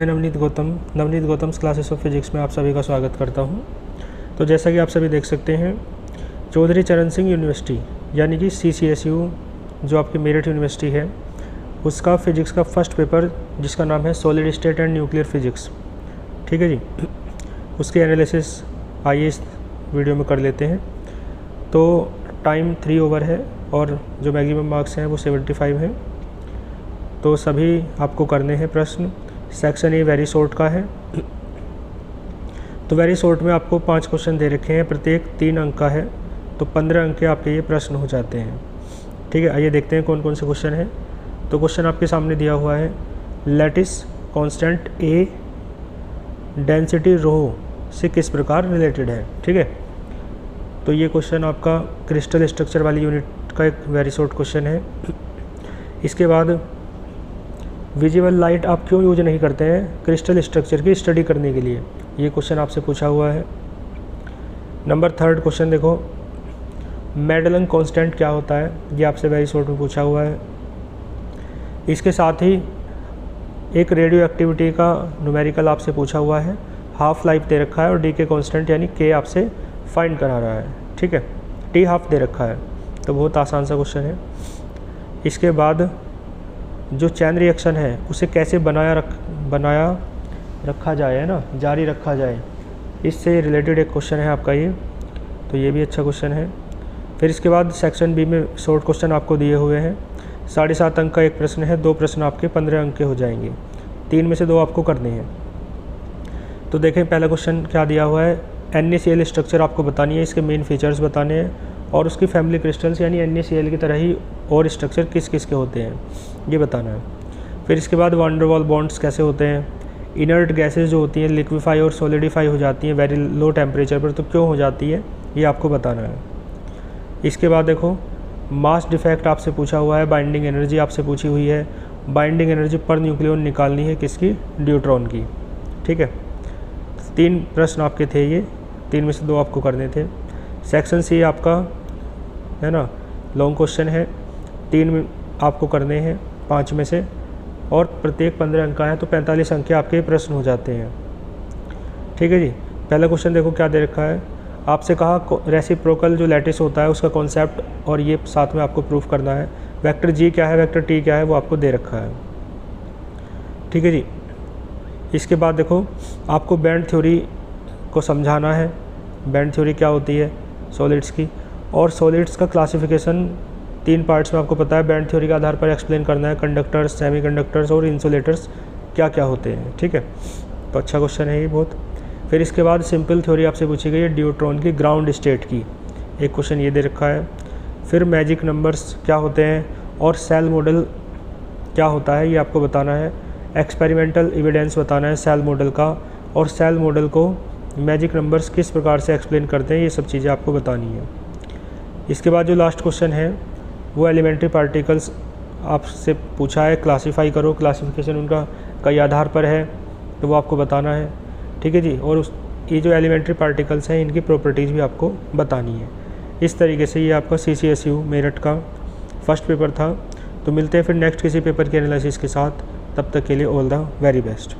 मैं Navneet Gautam's classes of physics में आप सभी का स्वागत करता हूं। तो जैसा कि आप सभी देख सकते हैं, चौधरी चरण सिंह यूनिवर्सिटी यानी कि CCSU जो आपकी मेरठ यूनिवर्सिटी है, उसका फिजिक्स का फर्स्ट पेपर जिसका नाम है solid state and nuclear physics, ठीक है जी, उसकी एनालिसिस आइए इस वीडियो में कर लेते हैं। तो टाइम 3 ओवर है और जो मैक्सिमम मार्क्स हैं वो 75 हैं। तो सभी आपको करने हैं प्रश्न। सेक्शन ए वेरी शॉर्ट का है। तो वेरी शॉर्ट में आपको 5 क्वेश्चन दे रखे हैं, प्रत्येक 3 अंक का है, तो 15 अंक के आपके ये प्रश्न हो जाते हैं, ठीक है। आइए देखते हैं कौन कौन से क्वेश्चन हैं। तो क्वेश्चन आपके सामने दिया हुआ है, लैटिस कांस्टेंट ए डेंसिटी रो से किस प्रकार रिलेटेड है, ठीक है। तो ये क्वेश्चन आपका क्रिस्टल स्ट्रक्चर वाली यूनिट का एक वेरी शॉर्ट क्वेश्चन है। इसके बाद विजिबल लाइट आप क्यों यूज नहीं करते हैं क्रिस्टल स्ट्रक्चर की स्टडी करने के लिए, ये क्वेश्चन आपसे पूछा हुआ है। नंबर 3 क्वेश्चन देखो, मेडलन कांस्टेंट क्या होता है, ये आपसे वेरी शॉर्ट में पूछा हुआ है। इसके साथ ही एक रेडियो एक्टिविटी का न्यूमेरिकल आपसे पूछा हुआ है, हाफ लाइफ दे रखा है और डी के कांस्टेंट यानी के आपसे फाइंड करा रहा है, ठीक है। टी हाफ दे रखा है, तो बहुत आसान सा क्वेश्चन है। इसके बाद जो चैन रिएक्शन है उसे कैसे बनाया रखा जाए, है ना, जारी रखा जाए, इससे रिलेटेड एक क्वेश्चन है आपका ये, तो ये भी अच्छा क्वेश्चन है। फिर इसके बाद सेक्शन बी में शॉर्ट क्वेश्चन आपको दिए हुए हैं, 7.5 अंक का एक प्रश्न है, 2 प्रश्न आपके 15 अंक के हो जाएंगे, 3 में से 2 आपको करने हैं। तो देखें पहला क्वेश्चन क्या दिया हुआ है, NaCl स्ट्रक्चर आपको बतानी है, इसके मेन फीचर्स बताने हैं और उसकी फैमिली क्रिस्टल्स यानी NaCl की तरह ही और स्ट्रक्चर किस किस के होते हैं ये बताना है। फिर इसके बाद वान डेर वाल बॉन्ड्स कैसे होते हैं, इनर्ट गैसेस जो होती हैं लिक्विफाई और सॉलिडिफाई हो जाती हैं वेरी लो टेम्परेचर पर, तो क्यों हो जाती है ये आपको बताना है। इसके बाद देखो मास डिफेक्ट आपसे पूछा हुआ है, बाइंडिंग एनर्जी आपसे पूछी हुई है, बाइंडिंग एनर्जी पर न्यूक्लियन निकालनी है किसकी, ड्यूट्रॉन की, ठीक है। 3 प्रश्न आपके थे ये, 3 में से 2 आपको करने थे। सेक्शन सी आपका है ना, लॉन्ग क्वेश्चन है, 3 आपको करने हैं 5 में से, और प्रत्येक 15 अंक का है, तो 45 अंक के आपके प्रश्न हो जाते हैं, ठीक है जी। पहला क्वेश्चन देखो क्या दे रखा है, आपसे कहा रेसिप्रोकल जो लैटिस होता है उसका कॉन्सेप्ट, और ये साथ में आपको प्रूफ करना है। वेक्टर जी क्या है, वेक्टर टी क्या है, वो आपको दे रखा है, ठीक है जी। इसके बाद देखो आपको बैंड थ्योरी को समझाना है, बैंड थ्योरी क्या होती है सॉलिड्स की, और सॉलिड्स का क्लासिफिकेशन 3 पार्ट्स में आपको पता है, बैंड थ्योरी के आधार पर एक्सप्लेन करना है, कंडक्टर्स, सेमीकंडक्टर्स और इंसुलेटर्स क्या क्या होते हैं, ठीक है। तो अच्छा क्वेश्चन है ये बहुत। फिर इसके बाद सिंपल थ्योरी आपसे पूछी गई है ड्यूट्रॉन की ग्राउंड स्टेट की, एक क्वेश्चन ये दे रखा है। फिर मैजिक नंबर्स क्या होते हैं और सेल मॉडल क्या होता है ये आपको बताना है, एक्सपेरिमेंटल एविडेंस बताना है सेल मॉडल का, और सेल मॉडल को मैजिक नंबर्स किस प्रकार से एक्सप्लेन करते हैं, ये सब चीज़ें आपको बतानी है। इसके बाद जो लास्ट क्वेश्चन है वो एलिमेंट्री पार्टिकल्स आपसे पूछा है, क्लासीफाई करो, क्लासिफिकेशन उनका कई आधार पर है, तो वो आपको बताना है, ठीक है जी। और ये जो एलिमेंट्री पार्टिकल्स हैं इनकी प्रॉपर्टीज़ भी आपको बतानी है। इस तरीके से ये आपका CCSU मेरठ का फर्स्ट पेपर था। तो मिलते हैं फिर नेक्स्ट किसी पेपर के एनालिसिस के साथ, तब तक के लिए ऑल द वेरी बेस्ट।